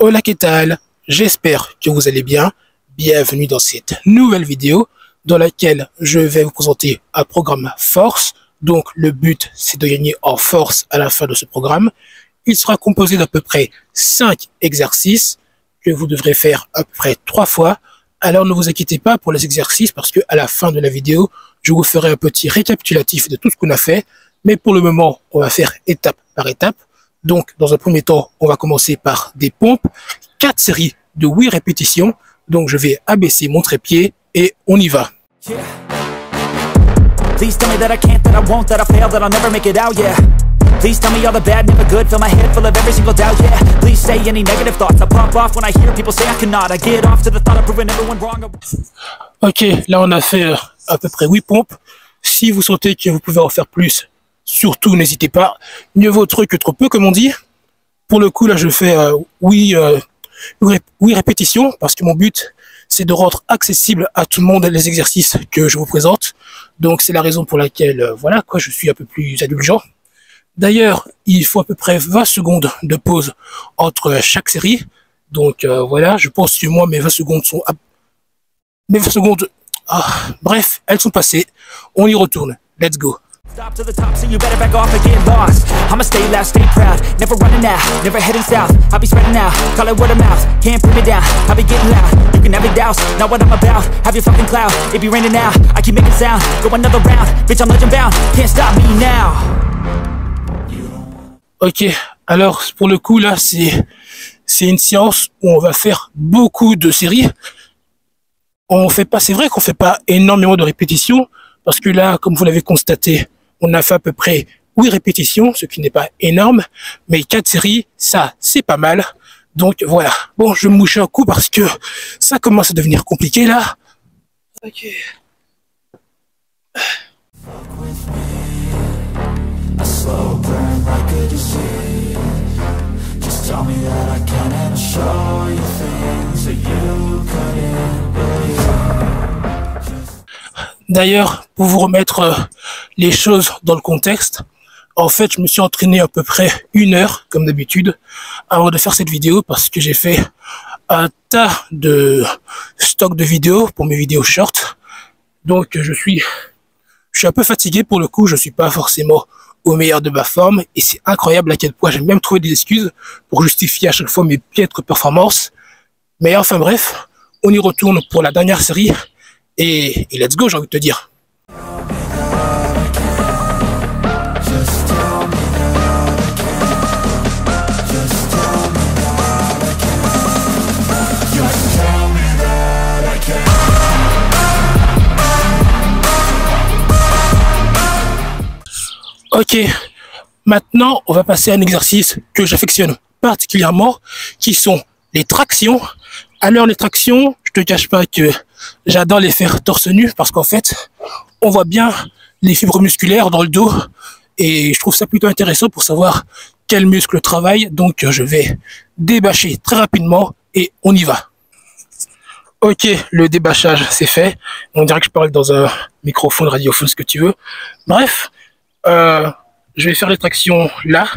Hola, ¿qué tal? J'espère que vous allez bien. Bienvenue dans cette nouvelle vidéo dans laquelle je vais vous présenter un programme force. Donc le but, c'est de gagner en force à la fin de ce programme. Il sera composé d'à peu près 5 exercices que vous devrez faire à peu près 3 fois. Alors ne vous inquiétez pas pour les exercices parce que à la fin de la vidéo, je vous ferai un petit récapitulatif de tout ce qu'on a fait. Mais pour le moment, on va faire étape par étape. Donc, dans un premier temps, on va commencer par des pompes, 4 séries de 8 répétitions. Donc, je vais abaisser mon trépied et on y va. Please tell me that I can't, that I won't, that I fail, that I'll never make it out, yeah. Please tell me all the bad, never good, fill my head full of every single doubt, yeah. Please say any negative thoughts, I pop off when I hear people say I cannot. I get off to the thought of proving everyone wrong. Ok, là on a fait à peu près 8 pompes. Si vous sentez que vous pouvez en faire plus, surtout n'hésitez pas. Mieux vaut trop que trop peu, comme on dit. Pour le coup, là je fais 8 répétitions parce que mon but c'est de rendre accessible à tout le monde les exercices que je vous présente. Donc c'est la raison pour laquelle, voilà quoi, je suis un peu plus indulgent. D'ailleurs, il faut à peu près 20 secondes de pause entre chaque série. Donc voilà, je pense que moi mes 20 secondes sont... bref, elles sont passées. On y retourne. Let's go. Stop to the top, so you better back off and get lost. I'ma stay loud, stay proud, never running out, never heading south. I'll be spreading out, call it word of mouth. Can't put me down, I'll be getting loud. You can have it douse, not what I'm about. Have your fucking cloud, it be raining now. I keep making sound, go another round. Bitch, I'm legend bound, can't stop me now. Ok, alors pour le coup là c'est une séance où on va faire beaucoup de séries. On fait pas, c'est vrai qu'on fait pas énormément de répétitions parce que là, comme vous l'avez constaté, on a fait à peu près 8 répétitions, ce qui n'est pas énorme, mais 4 séries, ça c'est pas mal. Donc voilà. Bon, je me mouche un coup parce que ça commence à devenir compliqué là. Ok. A slow burn like a disease. Just tell me that I can and I'll show you things that you couldn't believe. D'ailleurs, pour vous remettre les choses dans le contexte, en fait, je me suis entraîné à peu près 1 heure, comme d'habitude, avant de faire cette vidéo, parce que j'ai fait un tas de stock de vidéos pour mes vidéos short. Donc, je suis un peu fatigué pour le coup, je suis pas forcément au meilleur de ma forme, et c'est incroyable à quel point j'aime même trouver des excuses pour justifier à chaque fois mes piètres performances. Mais enfin bref, on y retourne pour la dernière série, et let's go, j'ai envie de te dire. Ok, maintenant on va passer à un exercice que j'affectionne particulièrement, qui sont les tractions. Alors les tractions, je te cache pas que j'adore les faire torse nu parce qu'en fait, on voit bien les fibres musculaires dans le dos et je trouve ça plutôt intéressant pour savoir quels muscles travaillent. Donc je vais débâcher très rapidement et on y va. Ok, le débâchage c'est fait. On dirait que je parle dans un microphone, radiophone, ce que tu veux. Bref. Je vais faire les tractions là.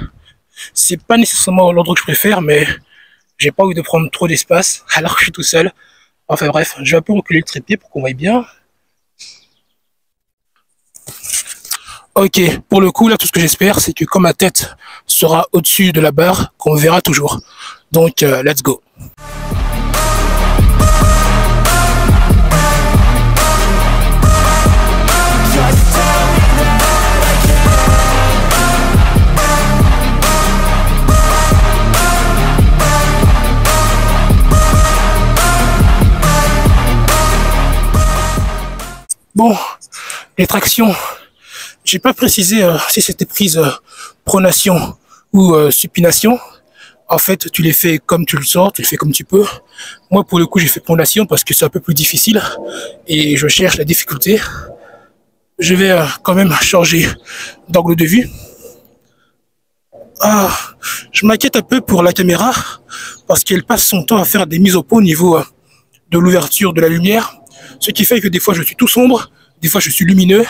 C'est pas nécessairement l'endroit que je préfère, mais j'ai pas envie de prendre trop d'espace alors que je suis tout seul. Enfin bref, je vais un peu reculer le trépied pour qu'on voie bien. Ok, pour le coup là, tout ce que j'espère, c'est que quand ma tête sera au-dessus de la barre, qu'on verra toujours. Donc let's go. Bon, les tractions, j'ai pas précisé si c'était prise pronation ou supination. En fait, tu les fais comme tu le sens, tu le fais comme tu peux. Moi, pour le coup, j'ai fait pronation parce que c'est un peu plus difficile et je cherche la difficulté. Je vais quand même changer d'angle de vue. Je m'inquiète un peu pour la caméra parce qu'elle passe son temps à faire des mises au point au niveau de l'ouverture de la lumière. Ce qui fait que des fois je suis tout sombre, des fois je suis lumineux,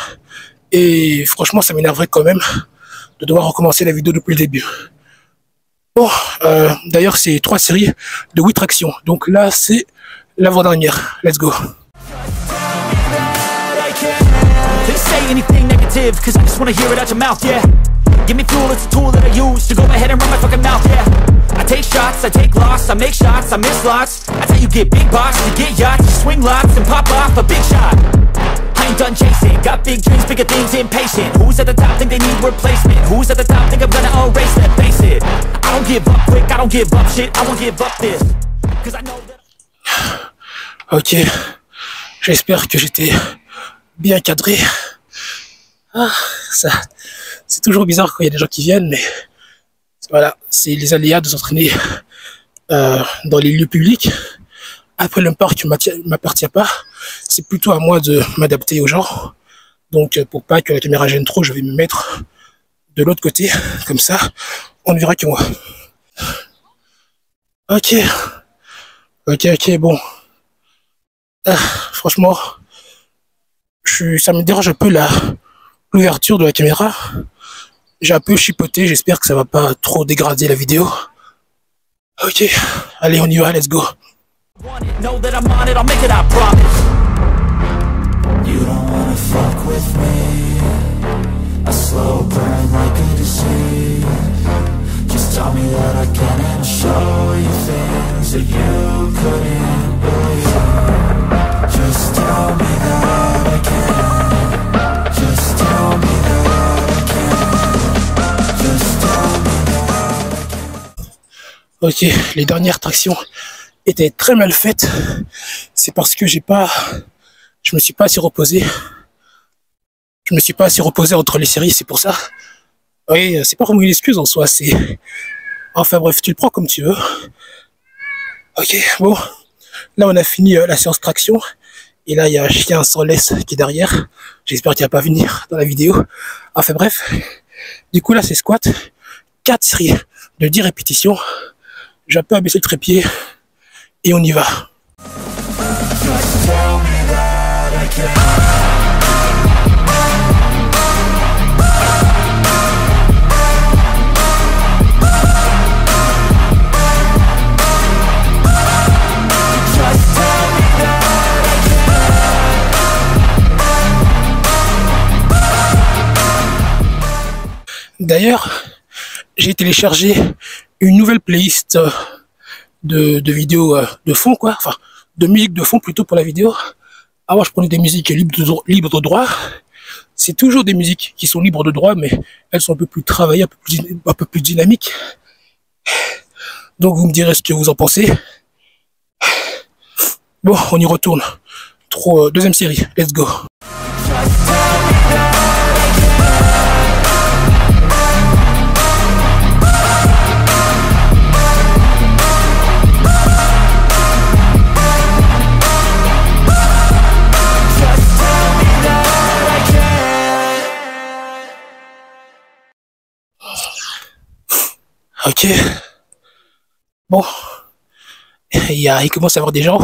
et franchement ça m'énerverait quand même de devoir recommencer la vidéo depuis le début. Bon, d'ailleurs, c'est 3 séries de 8 tractions. Donc là, c'est l'avant-dernière. Let's go. They say anything negative, cause I just wanna hear it out your mouth, yeah. Give me fuel, it's a tool that I use to go ahead and run my fucking mouth, yeah. I take shots, I take loss, I make shots, I miss lots. That's how you get big box, you get yachts, you swing lots and pop off a big shot. I ain't done chasing, got big dreams, bigger things, impatient. Who's at the top think they need replacement? Who's at the top think I'm gonna erase that? Face it, I don't give up quick, I don't give up shit, I won't give up this, cause I know that... Ok, j'espère que j'étais bien cadré. Ah, ça, c'est toujours bizarre quand il y a des gens qui viennent, mais voilà, c'est les aléas de s'entraîner dans les lieux publics. Après, le parc ne m'appartient pas. C'est plutôt à moi de m'adapter aux gens. Donc, pour pas que la caméra gêne trop, je vais me mettre de l'autre côté. Comme ça, on ne verra que moi. Ok, bon. Ah, franchement, ça me dérange un peu l'ouverture de la caméra. J'ai un peu chipoté, j'espère que ça va pas trop dégrader la vidéo. Ok, allez, on y va, let's go. You don't wanna fuck with me. A slow burn like a disease. Just tell me that I can and I'll show you things that you couldn't believe. Just tell me that I can. Just tell me that I can. Just tell me that I can. Ok, les dernières tractions étaient très mal faites. C'est parce que je me suis pas assez reposé. Je me suis pas assez reposé entre les séries, c'est pour ça. Oui, c'est pas vraiment une excuse en soi, c'est... Enfin bref, tu le prends comme tu veux. Ok, bon. Là, on a fini la séance traction. Et là, il y a un chien sans laisse qui est derrière. J'espère qu'il va pas venir dans la vidéo. Enfin bref. Du coup, là, c'est squat. 4 séries de 10 répétitions. J'ai un peu abaissé le trépied. Et on y va. D'ailleurs, j'ai téléchargé une nouvelle playlist de vidéos de fond, quoi. Enfin, de musique de fond plutôt pour la vidéo. Avant, je prenais des musiques libres de droit. C'est toujours des musiques qui sont libres de droit, mais elles sont un peu plus travaillées, un peu plus dynamiques. Donc, vous me direz ce que vous en pensez. Bon, on y retourne. Deuxième série, let's go. Ok. Bon. Il commence à y avoir des gens.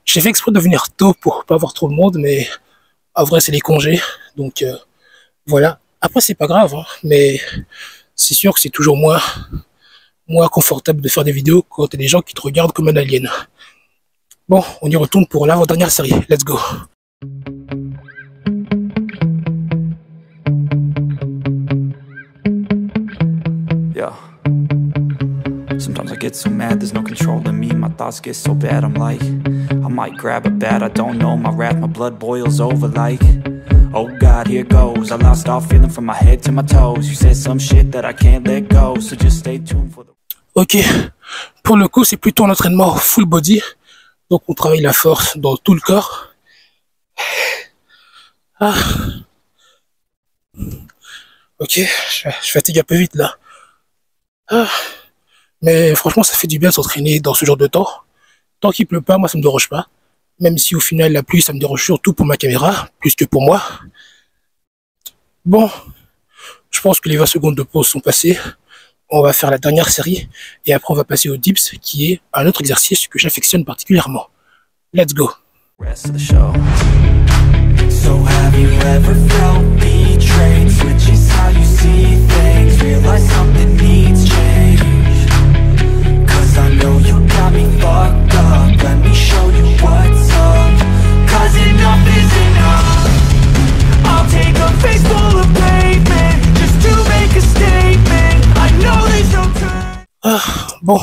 J'ai fait exprès de venir tôt pour pas avoir trop de monde, mais en vrai, c'est les congés. Donc, voilà. Après, c'est pas grave, hein, mais c'est sûr que c'est toujours moins confortable de faire des vidéos quand t'as des gens qui te regardent comme un alien. Bon, on y retourne pour l'avant-dernière série. Let's go. Sometimes I get so mad, there's no control in me. My thoughts get so bad, I'm like, I might grab a bat, I don't know. My wrath, my blood boils over like, oh God, here goes. I lost all feeling from my head to my toes. You said some shit that I can't let go, so just stay tuned for the... Ok, pour le coup, c'est plutôt un entraînement full body. Donc on travaille la force dans tout le corps. Ah. Ok, je fatigue un peu vite là. Ah. Mais franchement, ça fait du bien de s'entraîner dans ce genre de temps. Tant qu'il pleut pas, moi, ça me dérange pas. Même si au final, la pluie, ça me dérange surtout pour ma caméra, plus que pour moi. Bon, je pense que les 20 secondes de pause sont passées. On va faire la dernière série. Et après, on va passer au dips, qui est un autre exercice que j'affectionne particulièrement. Let's go. rest of the show. So have you ever felt betrayed? Switches how you see things. Realize something needs change. Bon,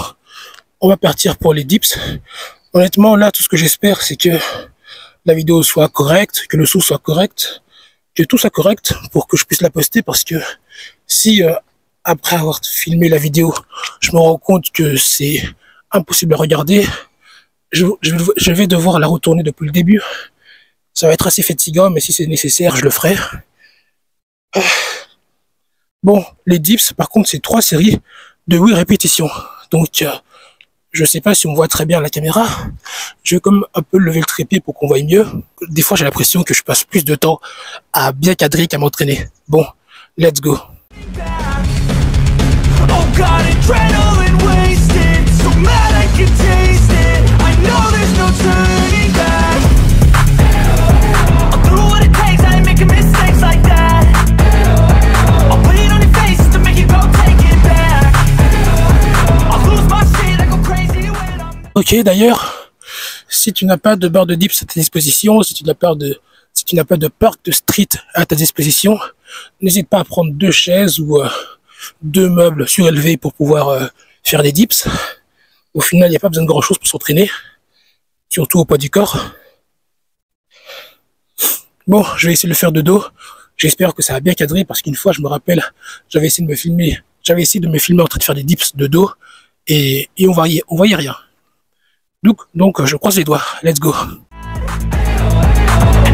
on va partir pour les dips. Honnêtement, là, tout ce que j'espère, c'est que la vidéo soit correcte, que le son soit correct, que tout soit correct pour que je puisse la poster, parce que si après avoir filmé la vidéo, je me rends compte que c'est impossible à regarder, je vais devoir la retourner depuis le début. Ça va être assez fatigant, mais si c'est nécessaire, je le ferai. Bon, les dips, par contre, c'est 3 séries de 8 répétitions. Donc, je sais pas si on voit très bien à la caméra. Je vais comme un peu lever le trépied pour qu'on voie mieux. Des fois, j'ai l'impression que je passe plus de temps à bien cadrer qu'à m'entraîner. Bon, let's go. Oh God, adrenaline wasted, so mad I can taste it. I know there's no turning back. I'll do what it takes, I ain't making mistakes like that. I'll put it on your face to make you go take it back. I'll lose my shit, I go crazy when I'm... Ok, d'ailleurs, si tu n'as pas de barre de dips à ta disposition, si tu n'as pas de parc de street à ta disposition, n'hésite pas à prendre 2 chaises ou 2 meubles surélevés pour pouvoir faire des dips. Au final, il n'y a pas besoin de grand chose pour s'entraîner, surtout au poids du corps. Bon, je vais essayer de le faire de dos. J'espère que ça va bien cadrer, parce qu'une fois, je me rappelle, j'avais essayé de me filmer en train de faire des dips de dos et on voyait rien. Donc je croise les doigts. Let's go. And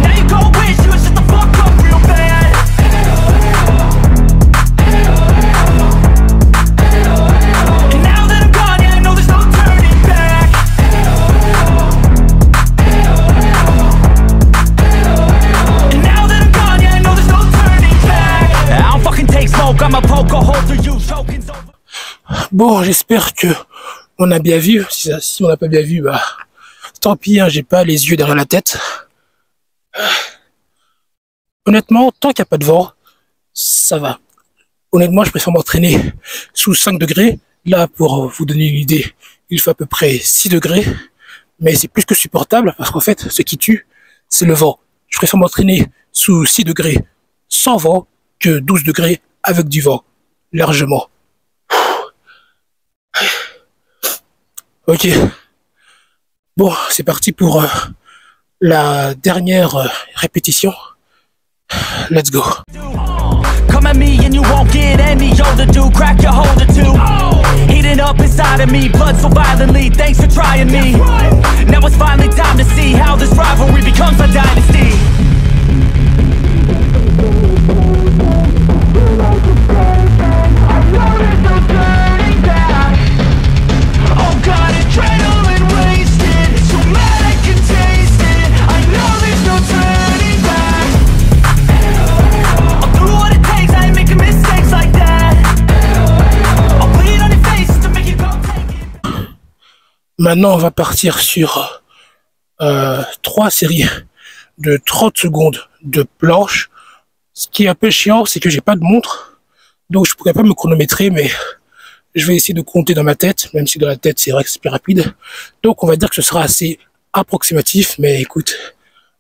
now you go wish you would shut the fuck up real bad. And now that I'm gone, yeah, I know there's no turning back. And now that I'm gone, yeah, I know there's no turning back. I don't fucking take smoke, I'm a poke a hole through you, choking's over. Bon, j'espère que on a bien vu. Si on n'a pas bien vu, bah tant pis, hein, j'ai pas les yeux derrière la tête. Honnêtement, tant qu'il n'y a pas de vent, ça va. Honnêtement, je préfère m'entraîner sous 5 degrés. Là, pour vous donner une idée, il fait à peu près 6 degrés. Mais c'est plus que supportable, parce qu'en fait, ce qui tue, c'est le vent. Je préfère m'entraîner sous 6 degrés sans vent que 12 degrés avec du vent. Largement. Ok. Bon, c'est parti pour la dernière répétition. Let's go. Come at me and you won't get any older, dude. Crack your holder too. Heating up inside of me, blood so violently. Thanks for trying me. Now it's finally time to see how this rivalry becomes a dynasty. Oh God, adrenaline wasted, so mad I can taste it. I know there's no turning back. I'll do what it takes, I ain't making mistakes like that. I'll put it on your face to make you go take it. Maintenant, on va partir sur 3 séries de 30 secondes de planche. Ce qui est un peu chiant, c'est que j'ai pas de montre, donc je pourrais pas me chronométrer, mais je vais essayer de compter dans ma tête, même si dans la tête c'est vrai que c'est plus rapide. Donc on va dire que ce sera assez approximatif, mais écoute,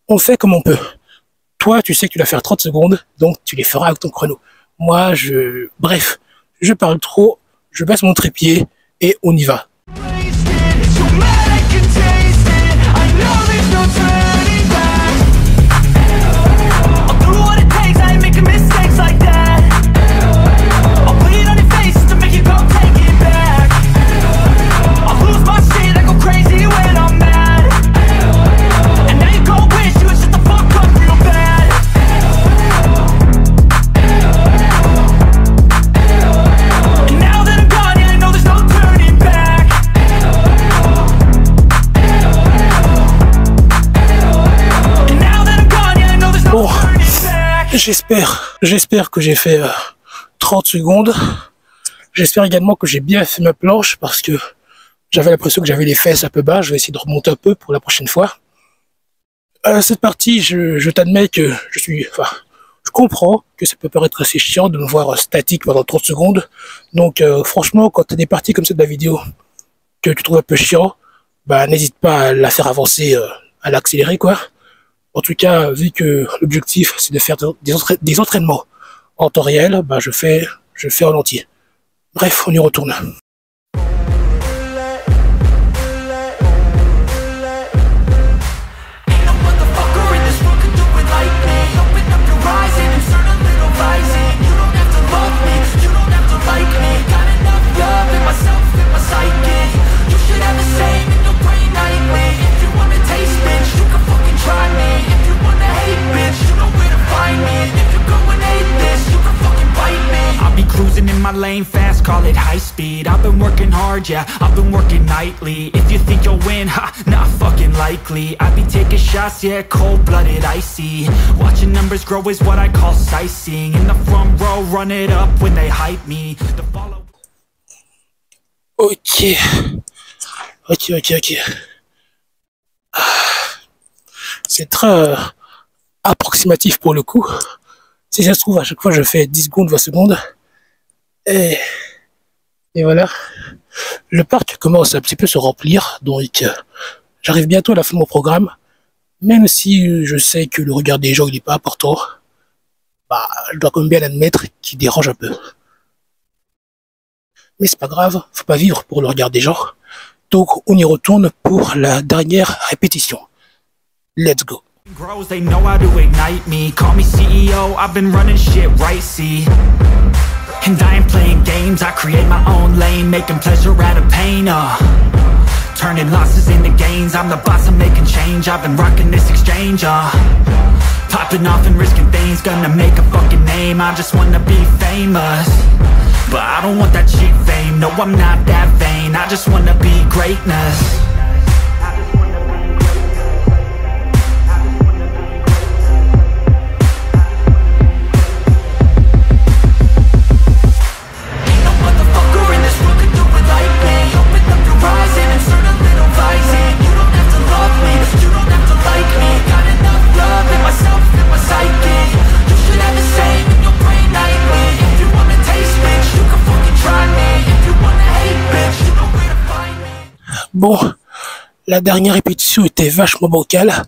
on fait comme on peut. Toi, tu sais que tu dois faire 30 secondes, donc tu les feras avec ton chrono. Moi, bref, je parle trop, je baisse mon trépied et on y va. Wasted, so mad I can taste it. I know there's no turning back. I'll do what it takes, I ain't making mistakes like that. I'll put it on your face to make you go take it back. I'll lose my shit, I go crazy when I'm mad. And now you go wish you would shut the fuck up real bad. And now that I'm gone, yeah, I know there's no turning back. And now that I'm gone, yeah, I know there's no Bon, turning back. j'espère que j'ai fait 30 secondes. J'espère également que j'ai bien fait ma planche, parce que j'avais l'impression que j'avais les fesses un peu bas. Je vais essayer de remonter un peu pour la prochaine fois. Cette partie, je t'admets que je comprends que ça peut paraître assez chiant de me voir statique pendant 30 secondes. Donc franchement, quand tu as des parties comme ça de la vidéo que tu trouves un peu chiant, bah n'hésite pas à la faire avancer, à l'accélérer quoi. En tout cas, vu que l'objectif c'est de faire des entraînements en temps réel, bah je fais en entier. Bref, on y retourne. lane fast, call it high speed. I've been working hard, yeah, I've been working nightly. If you think you'll win, ha, not fucking likely. I be taking shots, yeah, cold-blooded, icy. Watching numbers grow is what I call sightseeing. In the front row, run it up when they hype me. The follow. Ok. C'est très approximatif pour le coup. Si ça se trouve, à chaque fois, je fais 10 secondes, 20 secondes. Et voilà. Le parc commence à un petit peu se remplir. Donc, j'arrive bientôt à la fin de mon programme. Même si je sais que le regard des gens, il n'est pas important. Bah, je dois quand même bien admettre qu'il dérange un peu. Mais c'est pas grave, faut pas vivre pour le regard des gens. Donc, on y retourne pour la dernière répétition. Let's go. Grows, they know how to ignite me. Call me CEO, I've been running shit right, see. And I ain't playing games, I create my own lane, making pleasure out of pain, turning losses into gains, I'm the boss, I'm making change, I've been rocking this exchange, popping off and risking things, gonna make a fucking name, I just wanna be famous. But I don't want that cheap fame, no I'm not that vain, I just wanna be greatness. Bon, la dernière répétition était vachement bancale.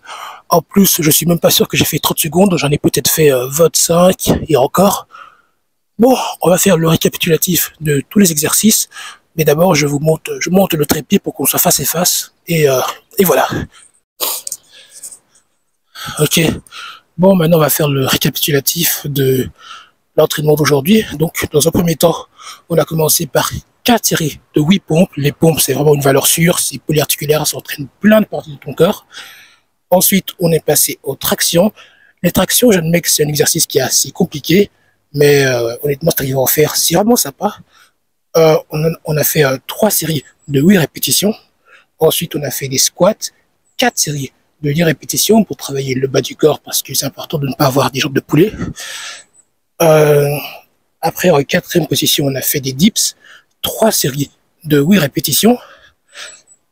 En plus, je suis même pas sûr que j'ai fait 30 secondes. J'en ai peut-être fait 25 et encore. Bon, on va faire le récapitulatif de tous les exercices. Mais d'abord, je monte le trépied pour qu'on soit face à face. Et voilà. Ok. Bon, maintenant, on va faire le récapitulatif de l'entraînement d'aujourd'hui. Donc, dans un premier temps, on a commencé par 4 séries de 8 pompes. Les pompes, c'est vraiment une valeur sûre, c'est polyarticulaire, ça entraîne plein de parties de ton corps. Ensuite, on est passé aux tractions. Les tractions, j'admets que c'est un exercice qui est assez compliqué, mais honnêtement, si tu arrives à en faire, c'est vraiment sympa. On a fait 3 séries de 8 répétitions. Ensuite, on a fait des squats, 4 séries de 10 répétitions pour travailler le bas du corps, parce que c'est important de ne pas avoir des jambes de poulet. Après, en 4e position, on a fait des dips, 3 séries de 8 répétitions.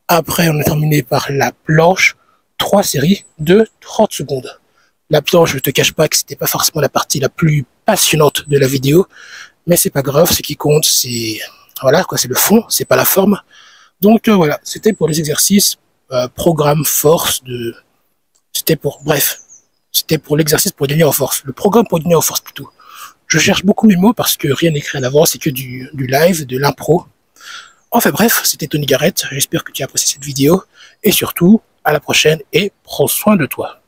Après, on a terminé par la planche, 3 séries de 30 secondes. La planche, je te cache pas que c'était pas forcément la partie la plus passionnante de la vidéo, mais c'est pas grave, ce qui compte, c'est voilà quoi, c'est le fond, c'est pas la forme. Donc voilà, c'était pour les exercices, programme force c'était pour l'exercice pour gagner en force, le programme pour gagner en force plutôt. Je cherche beaucoup mes mots parce que rien n'écrit à l'avance, c'est que du live, de l'impro. Enfin bref, c'était Tony Garrett, j'espère que tu as apprécié cette vidéo, et surtout, à la prochaine, et prends soin de toi.